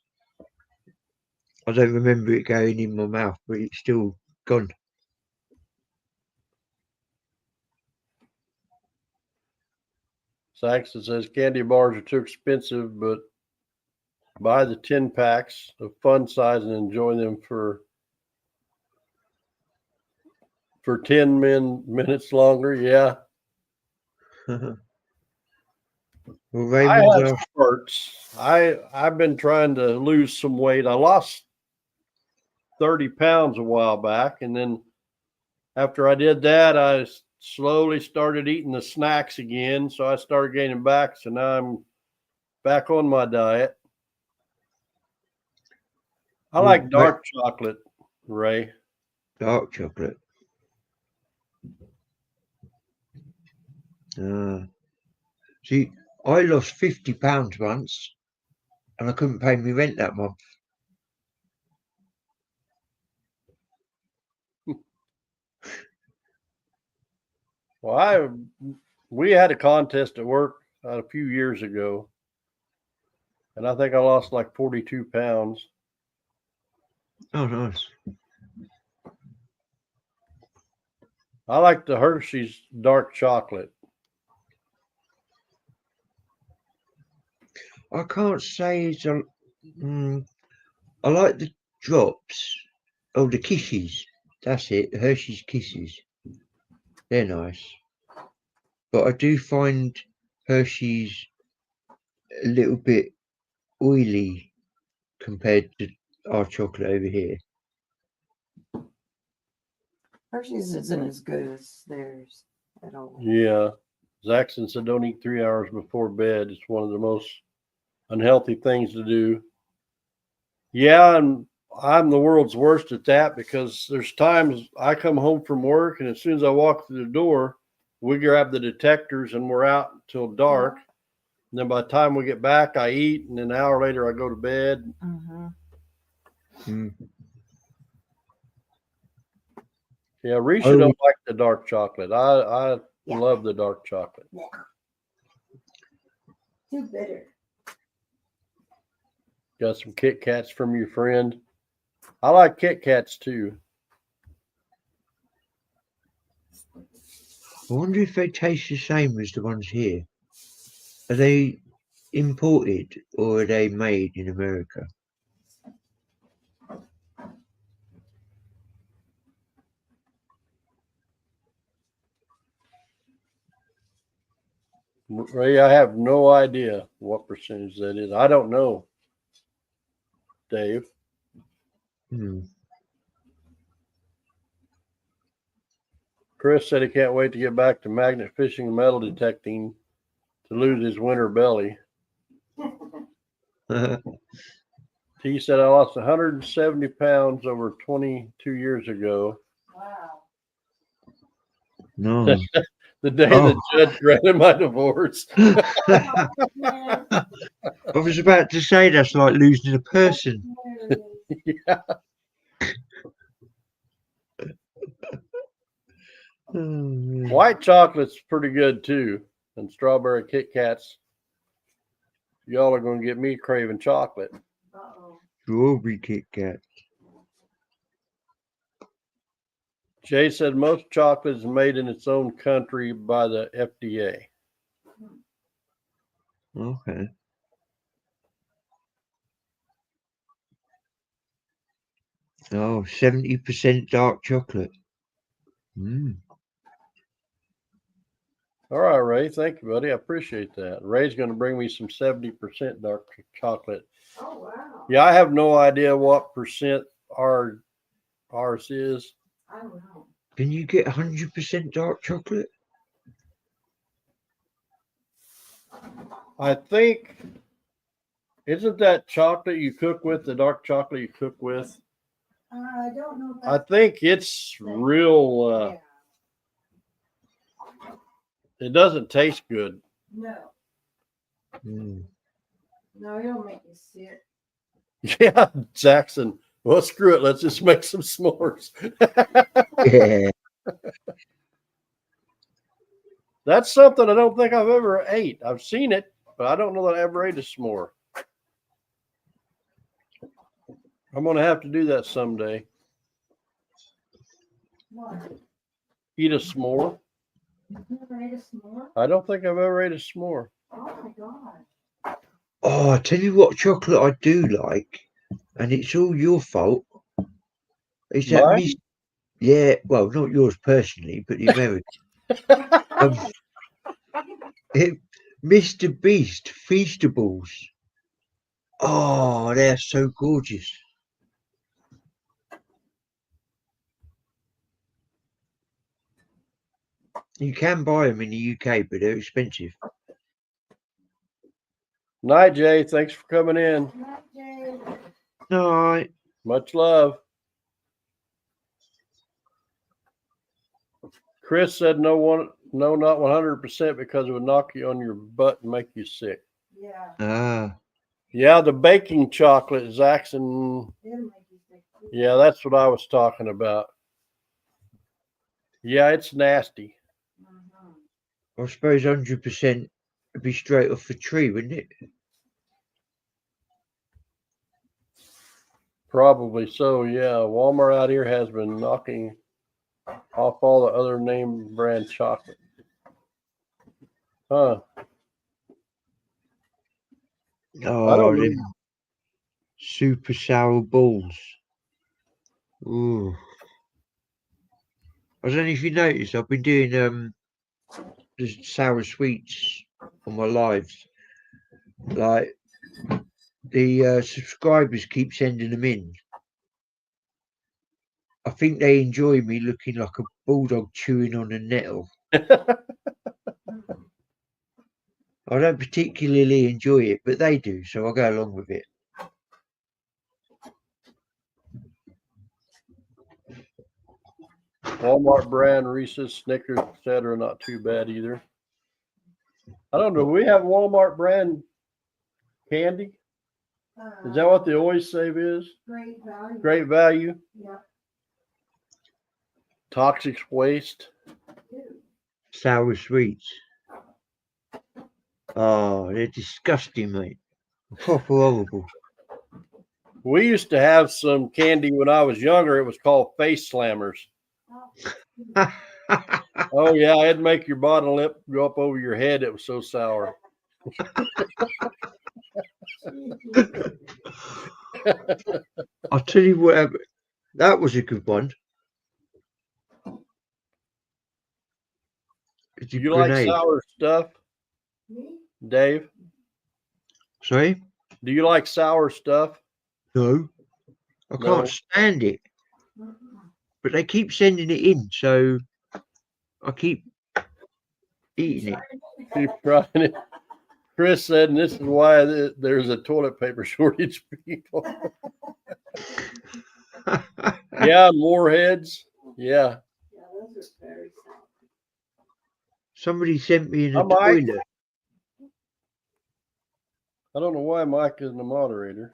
S4: I don't remember it going in my mouth, but it's still gone.
S2: Saxon says, candy bars are too expensive, but buy the 10 packs of fun size and enjoy them for 10 minutes longer. Yeah.
S4: Well,
S2: I
S4: Raymond's
S2: have spurts. I've been trying to lose some weight. I lost 30 pounds a while back, and then after I did that, I slowly started eating the snacks again. So I started gaining back. So now I'm back on my diet. I like dark chocolate, Ray.
S4: dark chocolate. See, I lost 50 pounds once and I couldn't pay me rent that month.
S2: Well, we had a contest at work a few years ago, and I think I lost like 42 pounds.
S4: Oh, nice.
S2: I like the Hershey's dark chocolate.
S4: I can't say it's a. I like the drops. Oh, the kisses. That's it. The Hershey's Kisses. They're nice. But I do find Hershey's a little bit oily compared to our chocolate over here.
S3: Hershey's isn't as good as theirs at all.
S2: Yeah. Zaxton said don't eat 3 hours before bed. It's one of the most unhealthy things to do. Yeah, and I'm the world's worst at that because there's times I come home from work and as soon as I walk through the door, we grab the detectors and we're out until dark. And then by the time we get back, I eat, and then an hour later I go to bed.
S3: Mm-hmm.
S2: Yeah, Risha don't like the dark chocolate. I love the dark chocolate.
S3: Yeah. Too bitter.
S2: Got some Kit Kats from your friend. I like Kit Kats too.
S4: I wonder if they taste the same as the ones here. Are they imported or are they made in America?
S2: Ray, I have no idea what percentage that is. I don't know, Dave. Chris said he can't wait to get back to magnet fishing and metal detecting to lose his winter belly. He said, I lost 170 pounds over 22 years ago.
S3: Wow.
S4: No.
S2: The day
S4: Oh.
S2: the judge granted my divorce.
S4: I was about to say that's like losing a person.
S2: Yeah.
S4: Oh,
S2: White chocolate's pretty good too. And strawberry Kit Kats. Y'all are going to get me craving chocolate.
S3: Uh-oh.
S4: strawberry Kit Kat.
S2: Jay said most chocolate is made in its own country by the FDA.
S4: Okay. Oh, 70% dark chocolate. Mm.
S2: All right, Ray. Thank you, buddy. I appreciate that. Ray's going to bring me some 70% dark chocolate.
S3: Oh, wow.
S2: Yeah, I have no idea what percent ours is.
S3: I don't know.
S4: Can you get 100% dark chocolate?
S2: I think, isn't that chocolate you cook with, the dark chocolate you cook with?
S3: I don't know. If
S2: I think it's real,
S3: yeah.
S2: it doesn't taste good.
S3: No.
S4: Mm.
S3: No, it'll make you sick.
S2: Yeah, Jackson. Well, screw it. Let's just make some s'mores.
S4: Yeah.
S2: That's something I don't think I've ever ate. I've seen it, but I don't know that I ever ate a s'more. I'm going to have to do that someday.
S3: What?
S2: Eat a s'more.
S3: You've never ate a s'more?
S2: I don't think I've ever ate a s'more.
S3: Oh, my God.
S4: Oh, I tell you what chocolate I do like, and it's all your fault. It's that
S2: Mine?
S4: yeah, well, not yours personally, but the American. Mr. Beast Feastables. Oh, they're so gorgeous. You can buy them in the UK, but they're expensive.
S2: Night, Jay. Thanks for coming in.
S3: Not Jay.
S4: No,
S2: Much love. Chris said no, not 100% because it would knock you on your butt and make you sick.
S3: Yeah.
S2: Yeah, the baking chocolate, Zaxxon.
S3: It'll make you sick. too.
S2: Yeah, that's what I was talking about. Yeah, it's nasty.
S3: Mhm.
S4: I suppose 100% would be straight off the tree, wouldn't it?
S2: Probably so, yeah. Walmart out here has been knocking off all the other name brand chocolate. Huh.
S4: Oh,
S2: don't
S4: them
S2: know.
S4: super sour balls. Ooh. I don't know if you noticed, I've been doing the sour sweets on my lives. Like the subscribers keep sending them in. I think they enjoy me looking like a bulldog chewing on a nettle. I don't particularly enjoy it, but they do, so I go along with it.
S2: Walmart brand, Reese's, Snickers, etc. Not too bad either. I don't know. Do we have Walmart brand candy? Is that what the Always Save is?
S3: Great value.
S2: Great value.
S3: Yeah.
S2: Toxic waste.
S3: Ew.
S4: Sour sweets. Oh, they're disgusting, mate. Proper horrible.
S2: We used to have some candy when I was younger. It was called Face Slammers. Oh yeah, it'd make your bottom lip go up over your head. It was so sour.
S4: I'll tell you what, that was a good one. It's
S2: Do
S4: a
S2: you like
S4: grenade.
S2: sour stuff,
S3: Me?
S2: Dave?
S4: Sorry?
S2: Do you like sour stuff?
S4: No. I
S2: No.
S4: can't stand it.
S3: Mm-mm.
S4: But they keep sending it in, so I keep eating it.
S2: Keep trying it. Chris said, and this is why there's a toilet paper shortage, people. Yeah, Moorheads. Yeah.
S3: Yeah, those are very soft.
S4: Somebody sent me in
S2: Hi,
S4: a
S2: Mike.
S4: toilet.
S2: I don't know why Mike isn't a moderator.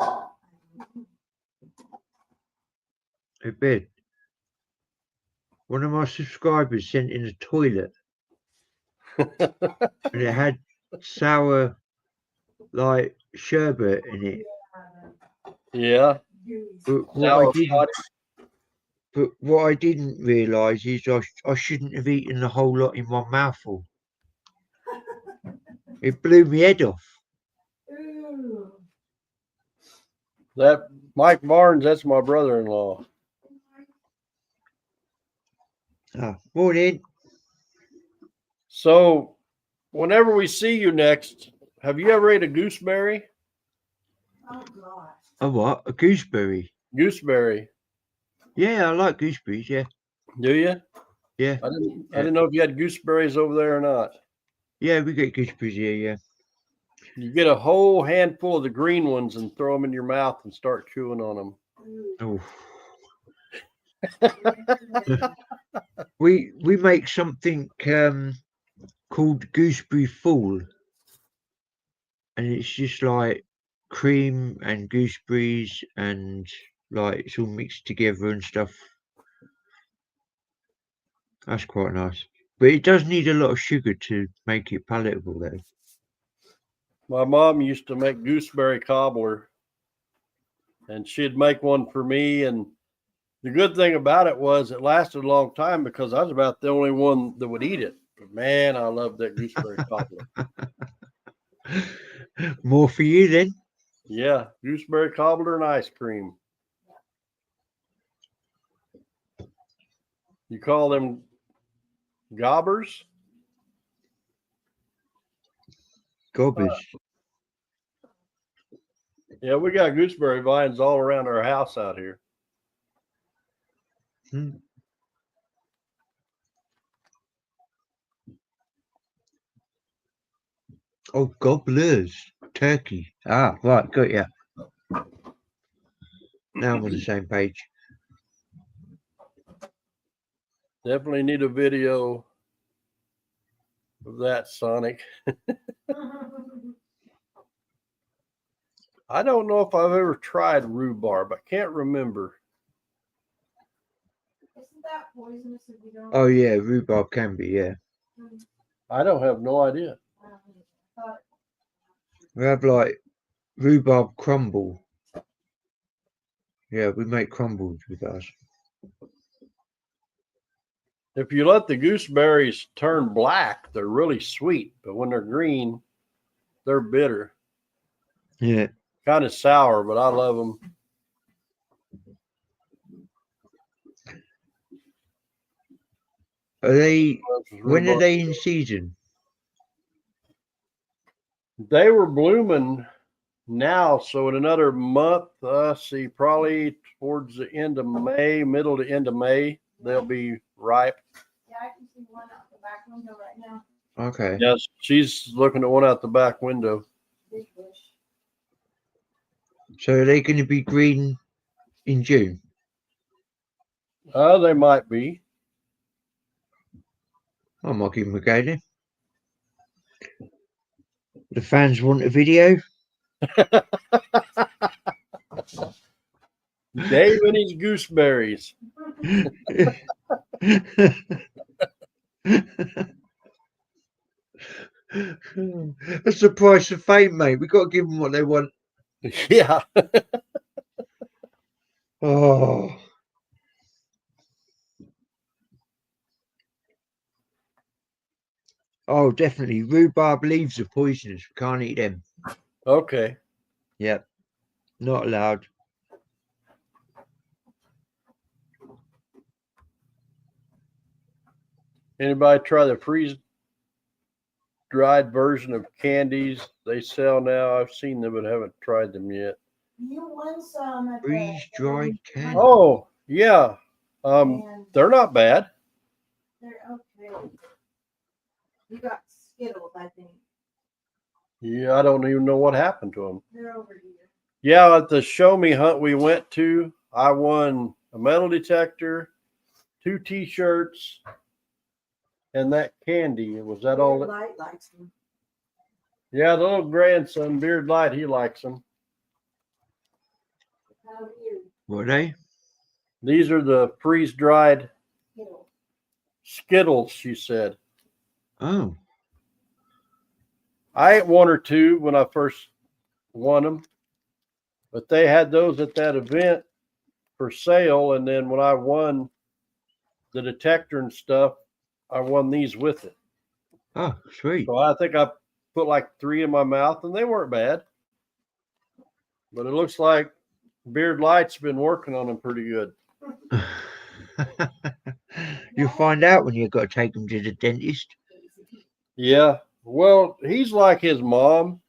S4: A bed. One of my subscribers sent in a toilet, and it had sour, like sherbet in it.
S2: Yeah.
S4: But
S2: Sour
S4: what I didn't realise is I shouldn't have eaten the whole lot in one mouthful. It blew my head off.
S3: Ooh.
S2: That Mike Barnes, that's my brother-in-law.
S4: Morning.
S2: So whenever we see you next, have you ever ate a gooseberry?
S3: Oh gosh.
S4: A what? A gooseberry?
S2: Gooseberry.
S4: Yeah, I like gooseberries. Yeah,
S2: Do you?
S4: yeah,
S2: I didn't know if you had gooseberries over there or not.
S4: yeah. We get gooseberries here. Yeah.
S2: You get a whole handful of the green ones and throw them in your mouth and start chewing on them.
S4: Oh. we make something called gooseberry fool, and it's just like cream and gooseberries and like it's all mixed together and stuff. That's quite nice, but it does need a lot of sugar to make it palatable though.
S2: My mom used to make gooseberry cobbler, and she'd make one for me. And the good thing about it was it lasted a long time because I was about the only one that would eat it. But man, I love that gooseberry cobbler.
S4: More for you then.
S2: Yeah, gooseberry cobbler and ice cream. You call them gobbers?
S4: Gobbers.
S2: Yeah, we got gooseberry vines all around our house out here.
S4: Oh, gobblers. Turkey. Ah, right, got ya. Now I'm on the same page.
S2: Definitely need a video of that, Sonic. I don't know if I've ever tried rhubarb. I can't remember.
S3: Isn't that poisonous if you don't?
S4: Oh yeah, rhubarb can be, yeah.
S2: I don't have no idea.
S4: We have like rhubarb crumble. Yeah, we make crumbles with us.
S2: If you let the gooseberries turn black, they're really sweet, but when they're green, they're bitter.
S4: Yeah.
S2: Kind of sour, but I love them.
S4: Are they? When are they in season?
S2: They were blooming now, so in another month, see, probably towards the end of May, middle to end of May, they'll be ripe.
S3: Yeah, I can see one out the back window right now.
S4: Okay.
S2: Yes, she's looking at one out the back window.
S3: Big bush.
S4: So are they going to be green in June?
S2: They might be.
S4: I might give them a go then. The fans want a video.
S2: Dave and his gooseberries.
S4: That's the price of fame, mate. We got to give them what they want.
S2: Yeah.
S4: Oh. Oh, definitely. Rhubarb leaves are poisonous. We can't eat them.
S2: Okay.
S4: Yep. Not allowed.
S2: Anybody try the freeze dried version of candies they sell now? I've seen them but haven't tried them yet.
S3: You won some at
S4: Freeze dried candy.
S2: Oh, yeah.
S3: and
S2: They're not bad.
S3: they're okay. You got Skittles, I think.
S2: Yeah, I don't even know what happened to them.
S3: They're over here.
S2: Yeah, at the show me hunt we went to, I won a metal detector, 2 T-shirts, and that candy. Was that all?
S3: Light likes them.
S2: Yeah, the little grandson, Beard Light, he likes them.
S3: How weird.
S4: What are they?
S2: These are the freeze-dried
S3: Skittles.
S2: Skittles, she said.
S4: Oh,
S2: I ate 1 or 2 when I first won them, but they had those at that event for sale. And then when I won the detector and stuff, I won these with it.
S4: oh, sweet.
S2: So I think I put like 3 in my mouth, and they weren't bad. But it looks like Beard Light's been working on them pretty good.
S4: You'll find out when you've got to take them to the dentist.
S2: Yeah. Well, he's like his mom.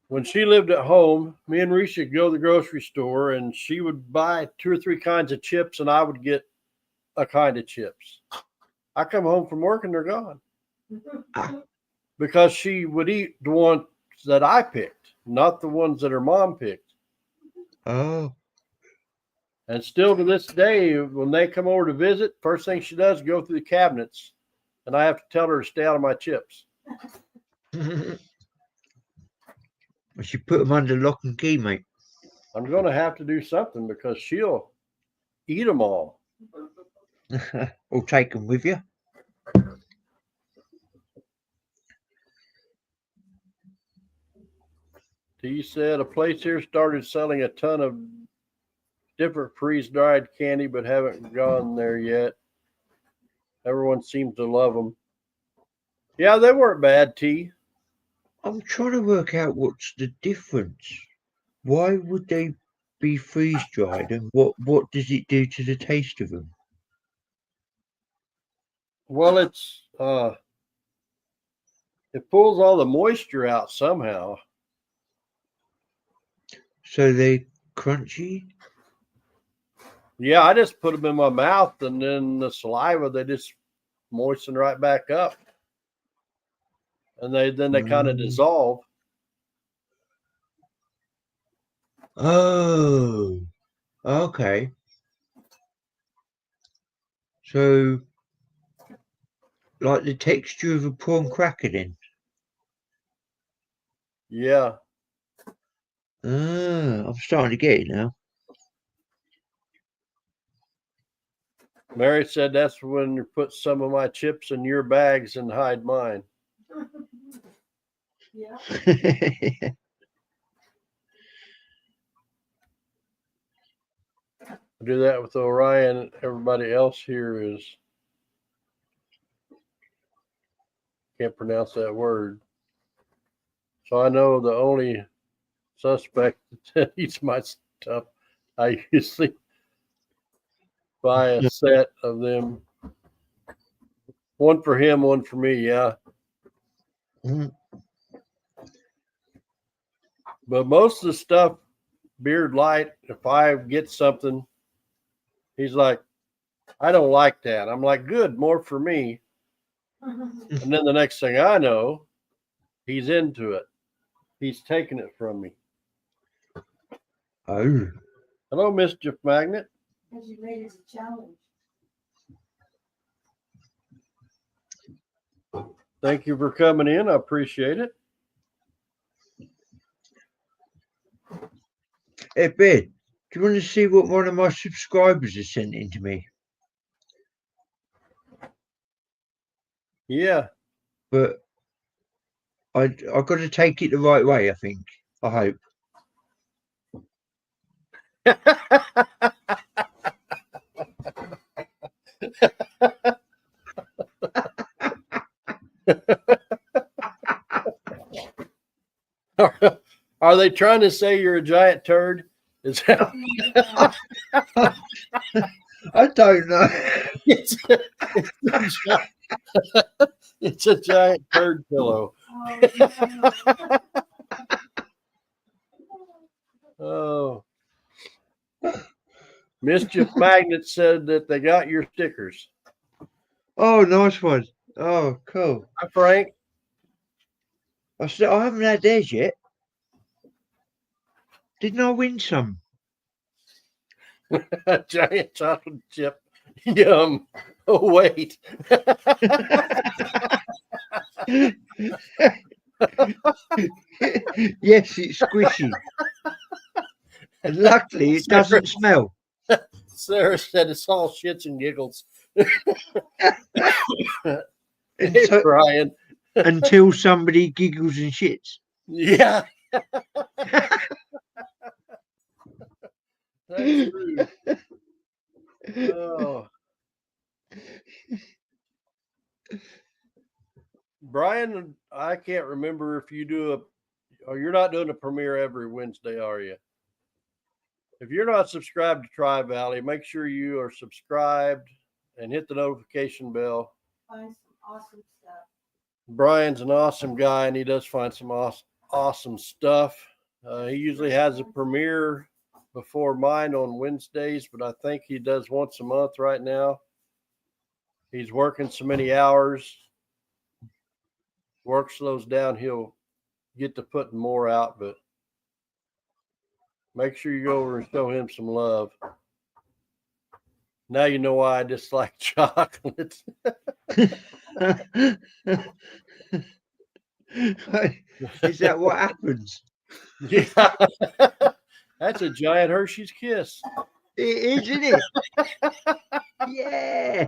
S2: When she lived at home, me and Risha would go to the grocery store, and she would buy 2 or 3 kinds of chips, and I would get a kind of chips. I come home from work and they're gone. Because she would eat the ones that I picked, not the ones that her mom picked.
S4: Oh,
S2: And still to this day, when they come over to visit, first thing she does is go through the cabinets, and I have to tell her to stay out of my chips.
S4: I should put them under lock and key, mate.
S2: I'm going to have to do something because she'll eat them all.
S4: Or take them with you.
S2: He said a place here started selling a ton of different freeze-dried candy, but haven't gone there yet. Everyone seems to love them. Yeah, they weren't bad, T.
S4: I'm trying to work out what's the difference. Why would they be freeze dried, and what does it do to the taste of them?
S2: Well, it pulls all the moisture out somehow.
S4: So they crunchy?
S2: Yeah, I just put them in my mouth, and then the saliva, they just moisten right back up. And they kind of dissolve.
S4: Oh, okay. So, like the texture of a prawn cracker then?
S2: Yeah.
S4: I'm starting to get it now.
S2: Mary said that's when you put some of my chips in your bags and hide mine.
S3: Yeah.
S2: I do that with Orion. Everybody else here is can't pronounce that word. So I know the only suspect that eats my stuff, I usually buy a set of them. One for him, one for me, yeah.
S4: Mm.
S2: But most of the stuff, Beard Light, if I get something, he's like, I don't like that. I'm like, good, more for me. And then the next thing I know, he's into it. He's taking it from me.
S4: Oh,
S2: Hello, Mischief Magnet.
S3: Because you made it a challenge.
S2: Thank you for coming in. I appreciate it.
S4: hey Ben, do you want to see what one of my subscribers has sent in to me?
S2: Yeah.
S4: But I've got to take it the right way, I think. I hope.
S2: Are they trying to say you're a giant turd? Is that
S4: I don't know.
S2: it's a giant turd pillow. Oh. Mischief Magnet said that they got your stickers.
S4: Oh, nice one. Oh, cool.
S2: Hi, Frank.
S4: I haven't had theirs yet. Didn't I win some?
S2: Giant chocolate chip. Yum. Oh, wait.
S4: Yes, it's squishy. And luckily, it doesn't smell.
S2: Sarah said it's all shits and giggles.
S4: Until,
S2: Brian.
S4: until somebody giggles and shits.
S2: Yeah. That's true. Oh. Brian, I can't remember if you do you're not doing a premiere every Wednesday, are you? If you're not subscribed to Tri Valley, make sure you are subscribed and hit the notification bell.
S3: Find some awesome stuff.
S2: Brian's an awesome guy, and he does find some awesome stuff. He usually has a premiere before mine on Wednesdays, but I think he does once a month right now. He's working so many hours. Work slows down, he'll get to putting more out, but make sure you go over and show him some love. Now you know why I dislike chocolate.
S4: Is that what happens?
S2: Yeah. That's a giant Hershey's Kiss.
S4: It is, isn't it? Yeah.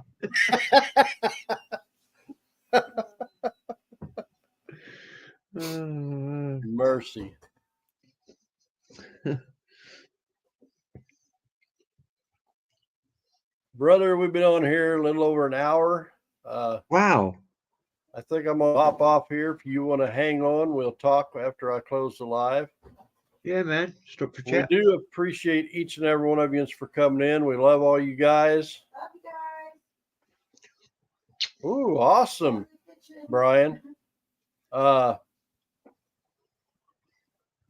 S4: Oh,
S2: Mercy. Brother, we've been on here a little over an hour.
S4: wow.
S2: I think I'm gonna hop off here. If you want to hang on, we'll talk after I close the live.
S4: Yeah, man. Stop for
S2: We
S4: chat.
S2: do appreciate each and every one of you for coming in. We love all you guys.
S3: Love you guys.
S2: Ooh, awesome, Brian.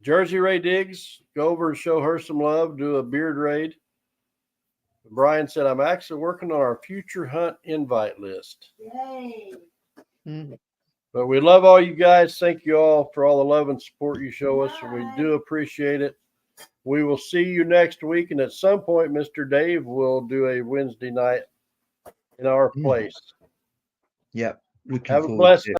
S2: Jersey Ray Diggs, go over and show her some love. Do a beard raid. Brian said, I'm actually working on our future hunt invite list.
S3: Yay.
S4: Mm.
S2: But we love all you guys. Thank you all for all the love and support you show us, and we do appreciate it. We will see you next week, and at some point, Mr. Dave will do a Wednesday night in our place.
S4: Yep. Looking
S2: Have a
S4: forward
S2: blessed
S4: to it.